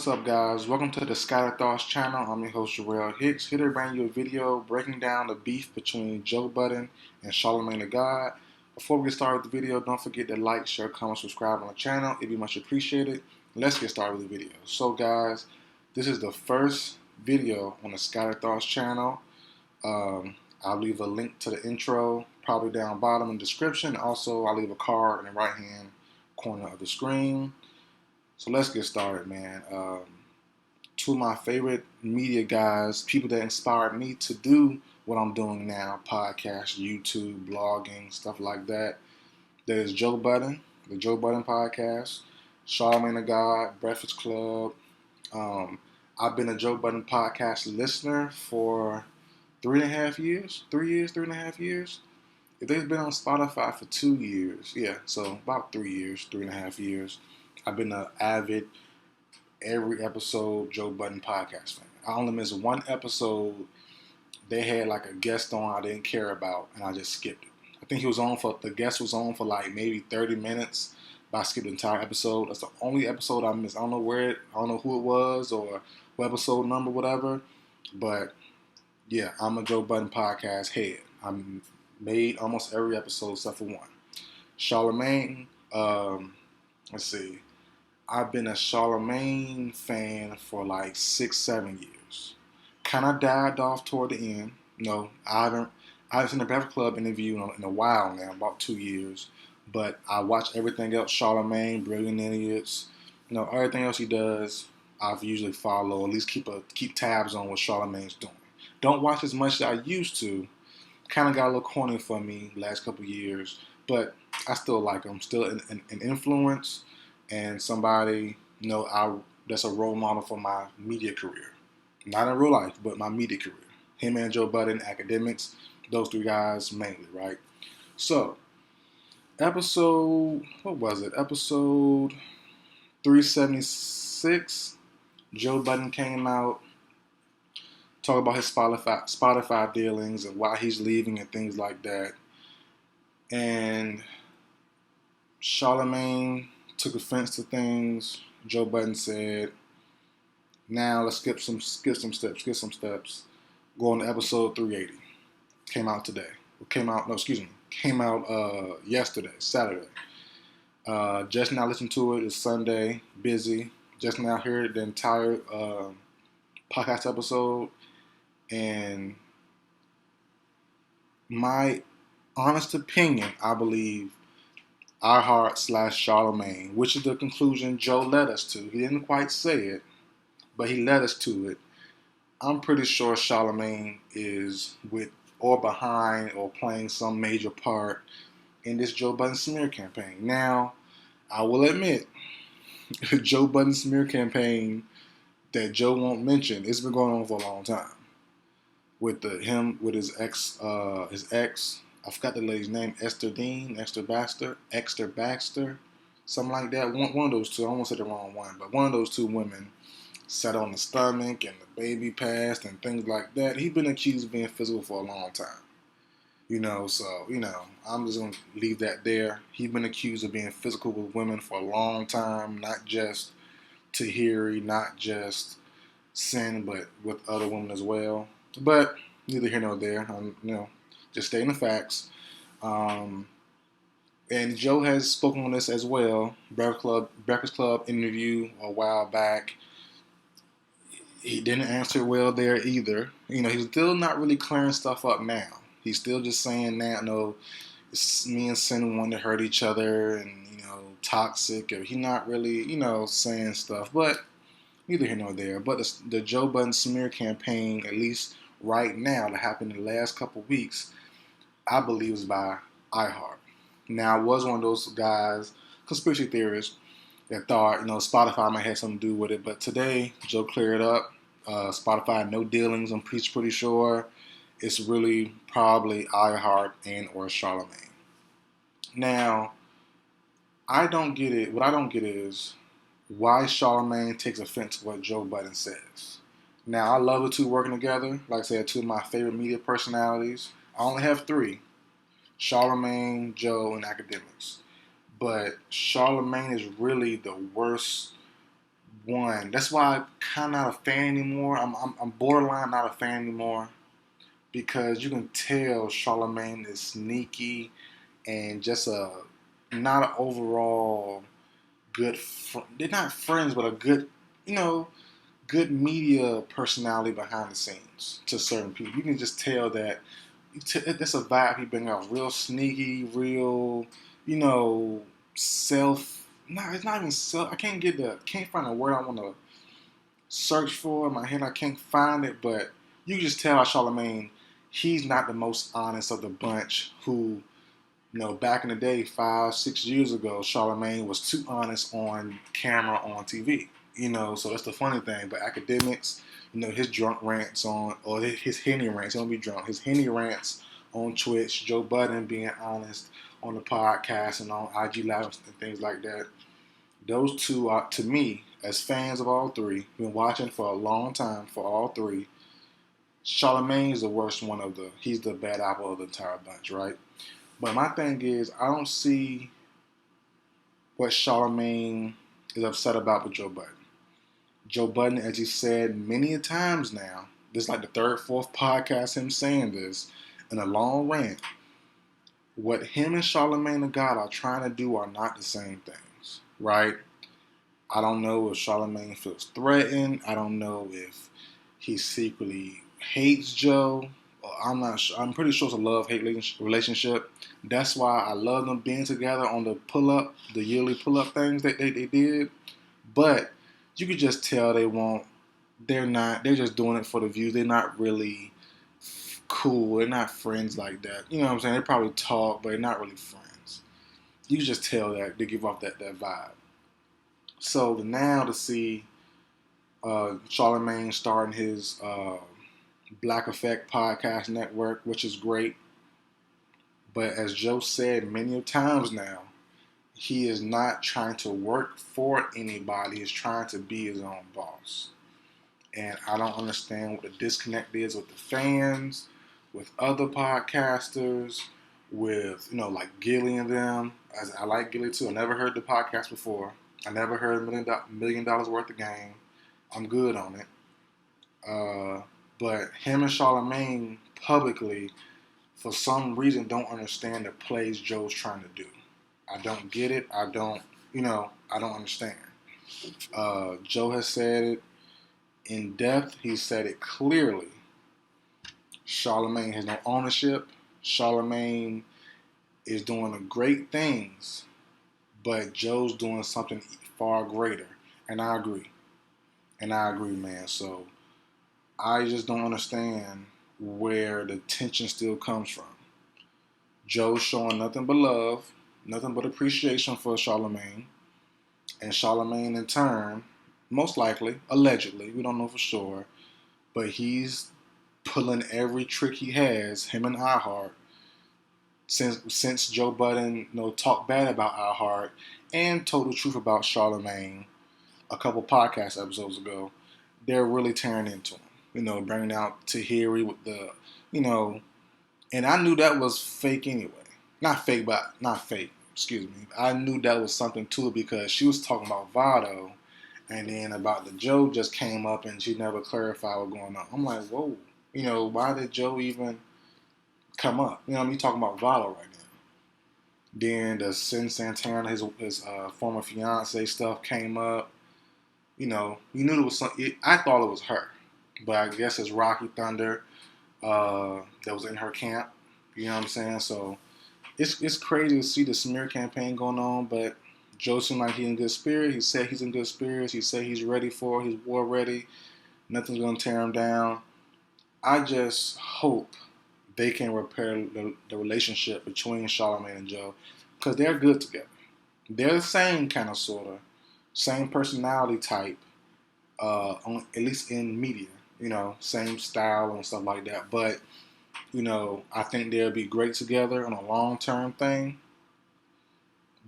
What's up, guys? Welcome to the Scattered Thoughts channel. I'm your host, Jarrell Hicks, here to bring you a video breaking down the beef between Joe Budden and Charlamagne Tha God. Before we get started with the video, don't forget to like, share, comment, subscribe on the channel. It'd be much appreciated. Let's get started with the video. So, guys, this is the first video on the Scattered Thoughts channel. I'll leave a link to the intro probably down bottom in the description. Also, I'll leave a card in the right-hand corner of the screen. So let's get started, man. Two of my favorite media guys, people that inspired me to do what I'm doing now, podcast, YouTube, blogging, stuff like that. There's Joe Budden, the Joe Budden podcast, Charlamagne Tha God, Breakfast Club. I've been a Joe Budden podcast listener for 3.5 years, 3 years, 3.5 years. They've been on Spotify for 2 years. Yeah, so about 3 years, 3.5 years. I've been an avid, every episode Joe Budden podcast fan. I only missed one episode. They had like a guest on I didn't care about, and I just skipped it. I think the guest was on for like maybe 30 minutes, but I skipped the entire episode. That's the only episode I missed. I don't know who it was or what episode number, whatever. But yeah, I'm a Joe Budden podcast head. I made almost every episode except for one. Charlamagne, let's see. I've been a Charlamagne fan for like 6, 7 years. Kind of died off toward the end. I haven't seen the Breakfast Club interview in a while now, about 2 years. But I watch everything else, Charlamagne, Brilliant Idiots. Everything else he does, I've usually follow, at least keep tabs on what Charlamagne's doing. Don't watch as much as I used to. Kind of got a little corny for me last couple years, but I still like him. Still an influence. And somebody, that's a role model for my media career. Not in real life, but my media career. Him and Joe Budden, academics, those three guys mainly, right? So, what was it? Episode 376, Joe Budden came out, talk about his Spotify dealings and why he's leaving and things like that. And Charlamagne took offense to things. Joe Budden said, "Now let's skip some steps. Go on to episode 380. Came out today. Came out yesterday, Saturday. Just now listened to it. It's Sunday. Busy. Just now heard the entire podcast episode, and my honest opinion, I believe iHeart/Charlamagne, which is the conclusion Joe led us to. He didn't quite say it, but he led us to it. I'm pretty sure Charlamagne is with or behind or playing some major part in this Joe Budden smear campaign. Now, I will admit, Joe Budden smear campaign that Joe won't mention, it's been going on for a long time. With his ex, I forgot the lady's name, Esther Baxter, something like that. One of those two. I almost said the wrong one, but one of those two women sat on the stomach and the baby passed and things like that. He's been accused of being physical for a long time. I'm just going to leave that there. He's been accused of being physical with women for a long time, not just Tahiri, not just Sin, but with other women as well. But neither here nor there. Just stating the facts. And Joe has spoken on this as well. Breakfast Club interview a while back. He didn't answer well there either. He's still not really clearing stuff up now. He's still just saying that, it's me and Sin want to hurt each other and, toxic. Or he's not really, saying stuff. But neither here nor there. But the Joe Budden smear campaign, at least right now, that happened in the last couple weeks, I believe is by iHeart. Now, I was one of those guys, conspiracy theorists, that thought, Spotify might have something to do with it. But today, Joe cleared up. Spotify, no dealings, I'm pretty sure. It's really probably iHeart and or Charlamagne. Now, I don't get it. What I don't get is why Charlamagne takes offense to what Joe Budden says. Now, I love the two working together. Like I said, two of my favorite media personalities. I only have three: Charlamagne, Joe, and academics. But Charlamagne is really the worst one. That's why I'm kind of not a fan anymore. I'm borderline not a fan anymore because you can tell Charlamagne is sneaky and just a not an overall good. They're not friends, but a good, you know, good media personality behind the scenes to certain people. You can just tell that that's a vibe he bring out. Real sneaky, real, you know, self. No, it's not even self. I can't find a word I want to search for in my head. I can't find it, but you can just tell how Charlamagne, he's not the most honest of the bunch. Who, you know, back in the day, 5, 6 years ago, Charlamagne was too honest on camera, on TV. You know, so that's the funny thing. But academics, you know, his drunk rants on, or his Henny rants, he don't be drunk, his Henny rants on Twitch, Joe Budden being honest on the podcast and on IG Live and things like that. Those two are, to me, as fans of all three, been watching for a long time for all three, Charlamagne is the worst one of the, he's the bad apple of the entire bunch, right? But my thing is, I don't see what Charlamagne is upset about with Joe Budden. Joe Budden, as he said many a times now, this is like the third, fourth podcast him saying this in a long rant. What him and Charlamagne Tha God are trying to do are not the same things, right? I don't know if Charlamagne feels threatened. I don't know if he secretly hates Joe. I'm not sure. I'm pretty sure it's a love-hate relationship. That's why I love them being together on the pull-up, the yearly pull-up things that they did. But you could just tell they're just doing it for the views. They're not really cool. They're not friends like that. You know what I'm saying? They probably talk, but they're not really friends. You can just tell that they give off that vibe. So now to see Charlamagne starting his Black Effect podcast network, which is great. But as Joe said many times now, he is not trying to work for anybody. He's trying to be his own boss. And I don't understand what the disconnect is with the fans, with other podcasters, with, you know, like Gilly and them. I like Gilly too. I never heard the podcast before. I never heard $1 million worth of game. I'm good on it. But him and Charlamagne publicly, for some reason, don't understand the plays Joe's trying to do. I don't get it. I don't understand. Joe has said it in depth. He said it clearly. Charlamagne has no ownership. Charlamagne is doing the great things, but Joe's doing something far greater. And I agree. Man. So I just don't understand where the tension still comes from. Joe's showing nothing but love, nothing but appreciation for Charlamagne. And Charlamagne, in turn, most likely, allegedly, we don't know for sure, but he's pulling every trick he has, him and iHeart, since Joe Budden, talked bad about iHeart and told the truth about Charlamagne a couple podcast episodes ago. They're really tearing into him, bringing out Tahiri with the, and I knew that was fake anyway. Not fake, excuse me. I knew that was something to it because she was talking about Vado, and then about the Joe just came up and she never clarified what's going on. I'm like, whoa, why did Joe even come up? You talking about Vado right now. Then the Sin Santana, his former fiance stuff came up. You knew it was something. I thought it was her, but I guess it's Rocky Thunder that was in her camp. You know what I'm saying? So it's crazy to see the smear campaign going on, but Joe seemed like he's in good spirit. He said he's in good spirits. He said he's ready for it. He's war ready. Nothing's going to tear him down. I just hope they can repair the relationship between Charlamagne and Joe because they're good together. They're the same kind of sort of, same personality type, at least in media, same style and stuff like that. But, I think they'll be great together on a long-term thing.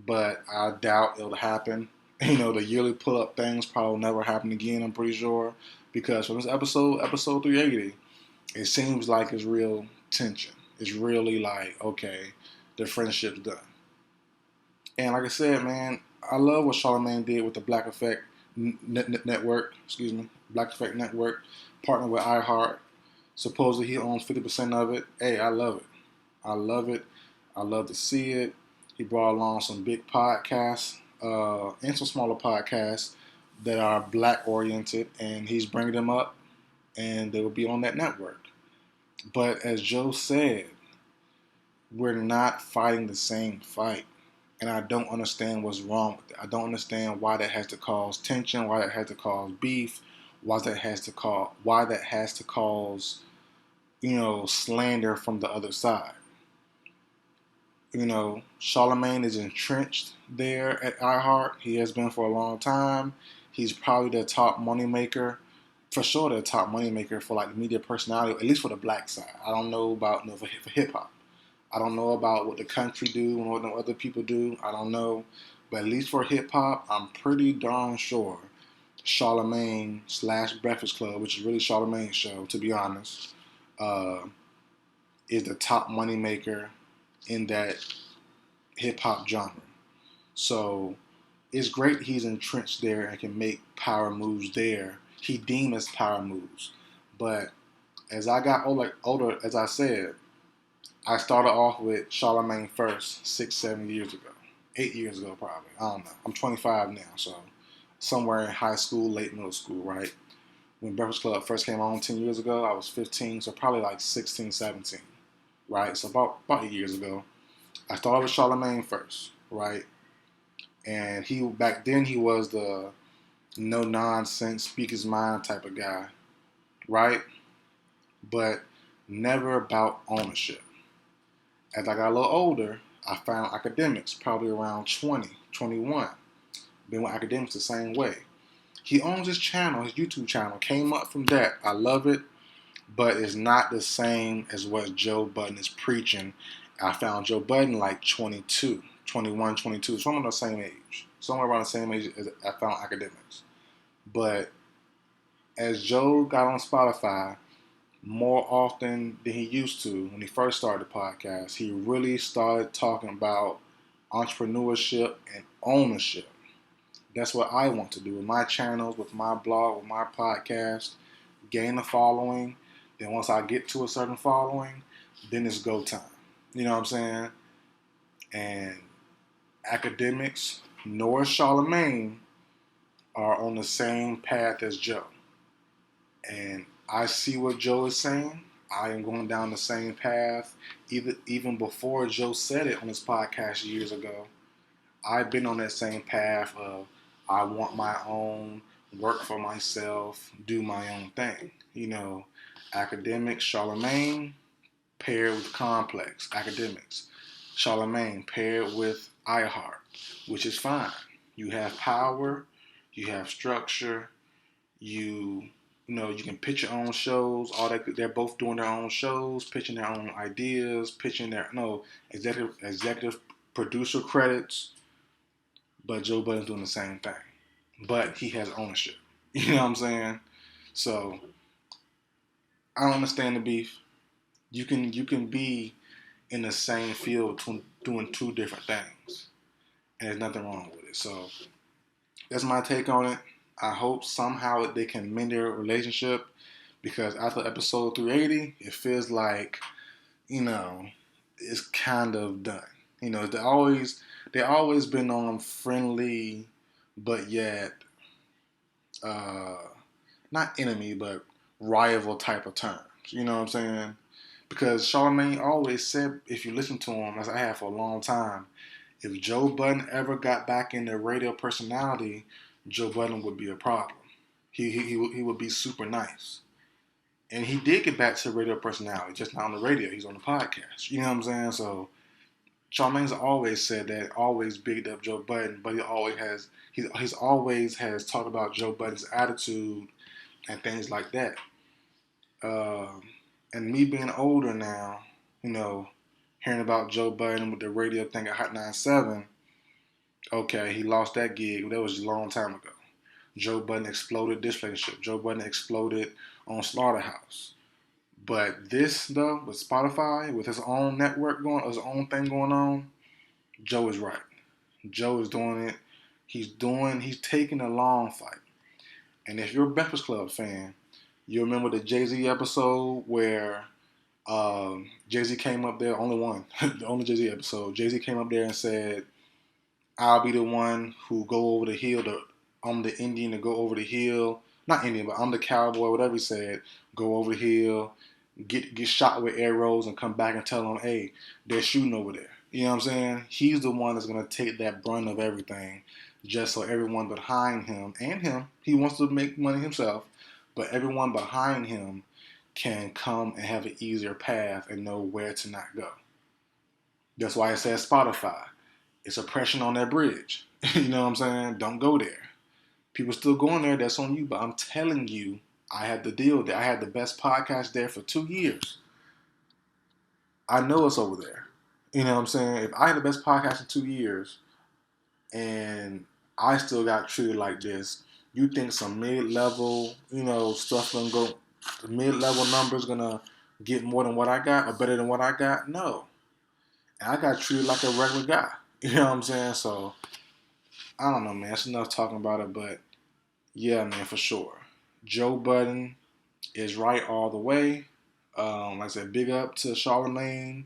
But I doubt it'll happen. The yearly pull-up things probably will never happen again, I'm pretty sure. Because from this episode 380, it seems like it's real tension. It's really like, okay, the friendship's done. And like I said, man, I love what Charlamagne did with the Black Effect Network, excuse me, Black Effect Network, partnered with iHeart. Supposedly he owns 50% of it. Hey, I love it. I love it. I love to see it. He brought along some big podcasts and some smaller podcasts that are black oriented, and he's bringing them up, and they will be on that network. But as Joe said, we're not fighting the same fight. And I don't understand what's wrong with it. I don't understand why that has to cause tension, why that has to cause beef, why that has to cause, slander from the other side. Charlamagne is entrenched there at iHeart. He has been for a long time. He's probably the top moneymaker, for sure the top moneymaker for like the media personality, at least for the black side. I don't know about for hip hop. I don't know about what the country do and what other people do. I don't know. But at least for hip hop, I'm pretty darn sure Charlamagne / Breakfast Club, which is really Charlamagne's show, to be honest, is the top moneymaker in that hip hop genre. So it's great he's entrenched there and can make power moves there. He deemed as power moves. But as I got older, as I said, I started off with Charlamagne first 6, 7 years ago. 8 years ago, probably. I don't know. I'm 25 now, so somewhere in high school, late middle school, right? When Breakfast Club first came on 10 years ago, I was 15, so probably like 16, 17, right? So about 8 years ago, I started with Charlamagne first, right? And back then he was the no nonsense, speak his mind type of guy, right? But never about ownership. As I got a little older, I found academics, probably around 20, 21. Been with academics the same way. He owns his channel, his YouTube channel, came up from that. I love it, but it's not the same as what Joe Budden is preaching. I found Joe Budden like 22, 21, 22, somewhere the same age. Somewhere around the same age as I found academics. But as Joe got on Spotify, more often than he used to when he first started the podcast, he really started talking about entrepreneurship and ownership. That's what I want to do with my channels, with my blog, with my podcast, gain a following. Then once I get to a certain following, then it's go time. You know what I'm saying? And academics nor Charlamagne are on the same path as Joe. And I see what Joe is saying. I am going down the same path. Even before Joe said it on his podcast years ago, I've been on that same path of I want my own, work for myself, do my own thing. Academics, Charlamagne, paired with Complex. Academics, Charlamagne, paired with iHeart, which is fine. You have power, you have structure, you can pitch your own shows. All that, they're both doing their own shows, pitching their own ideas, pitching their executive producer credits. But Joe Budden's doing the same thing, but he has ownership. You know what I'm saying? So I don't understand the beef. You can be in the same field doing two different things, and there's nothing wrong with it. So that's my take on it. I hope somehow they can mend their relationship, because after episode 380, it feels like, it's kind of done. They always been on friendly, but yet not enemy, but rival type of terms. You know what I'm saying? Because Charlamagne always said, if you listen to him, as I have for a long time, if Joe Budden ever got back into radio personality, Joe Budden would be a problem. He would be super nice. And he did get back to radio personality, just not on the radio. He's on the podcast. You know what I'm saying? So Charlamagne's always said that, always bigged up Joe Budden, but he's always has talked about Joe Budden's attitude and things like that. And me being older now, hearing about Joe Budden with the radio thing at Hot 97, okay, he lost that gig. That was a long time ago. Joe Budden exploded this relationship. Joe Budden exploded on Slaughterhouse. But this, though, with Spotify, with his own network his own thing going on, Joe is right. Joe is doing it. He's taking a long fight. And if you're a Breakfast Club fan, you remember the Jay-Z episode where Jay-Z came up there, only one, the only Jay-Z episode. Jay-Z came up there and said, I'll be the one who go over the hill. I'm the Indian to go over the hill. Not Indian, but I'm the cowboy, whatever he said. Go over the hill, get shot with arrows, and come back and tell them, hey, they're shooting over there. You know what I'm saying? He's the one that's going to take that brunt of everything, just so everyone behind him, and him, he wants to make money himself, but everyone behind him can come and have an easier path and know where to not go. That's why it says Spotify. It's oppression on that bridge. You know what I'm saying? Don't go there. People still going there, that's on you. But I'm telling you, I had the deal there. I had the best podcast there for 2 years. I know it's over there. You know what I'm saying? If I had the best podcast in 2 years and I still got treated like this, you think some mid-level, stuff gonna go, the mid-level numbers gonna get more than what I got or better than what I got? No. And I got treated like a regular guy. You know what I'm saying? So, I don't know, man. That's enough talking about it, but yeah, man, for sure. Joe Budden is right all the way. Like I said, big up to Charlamagne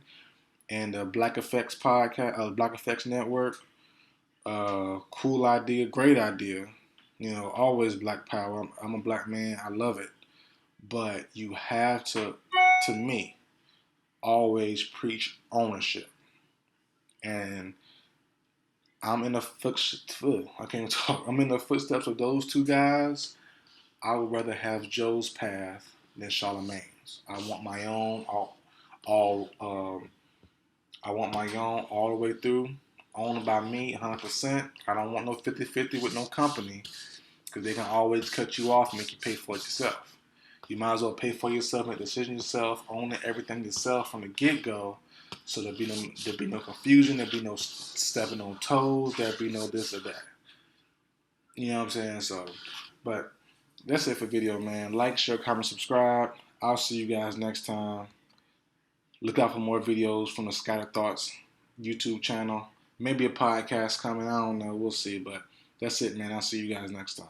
and the Black Effects podcast, Black Effects Network. Cool idea, great idea. Always black power. I'm a black man. I love it. But you have to me, always preach ownership. And I'm in the I'm in the footsteps of those two guys. I would rather have Joe's path than Charlamagne's. I want my own I want my own all the way through, owned by me 100%. I don't want no 50-50 with no company, because they can always cut you off and make you pay for it yourself. You might as well pay for yourself, make decisions yourself, own everything yourself from the get-go, so there'll be no confusion, there'll be no stepping on toes, there'll be no this or that. You know what I'm saying? So, but that's it for video, man. Like, share, comment, subscribe. I'll see you guys next time. Look out for more videos from the Scattered Thoughts YouTube channel. Maybe a podcast coming. I don't know. We'll see. But that's it, man. I'll see you guys next time.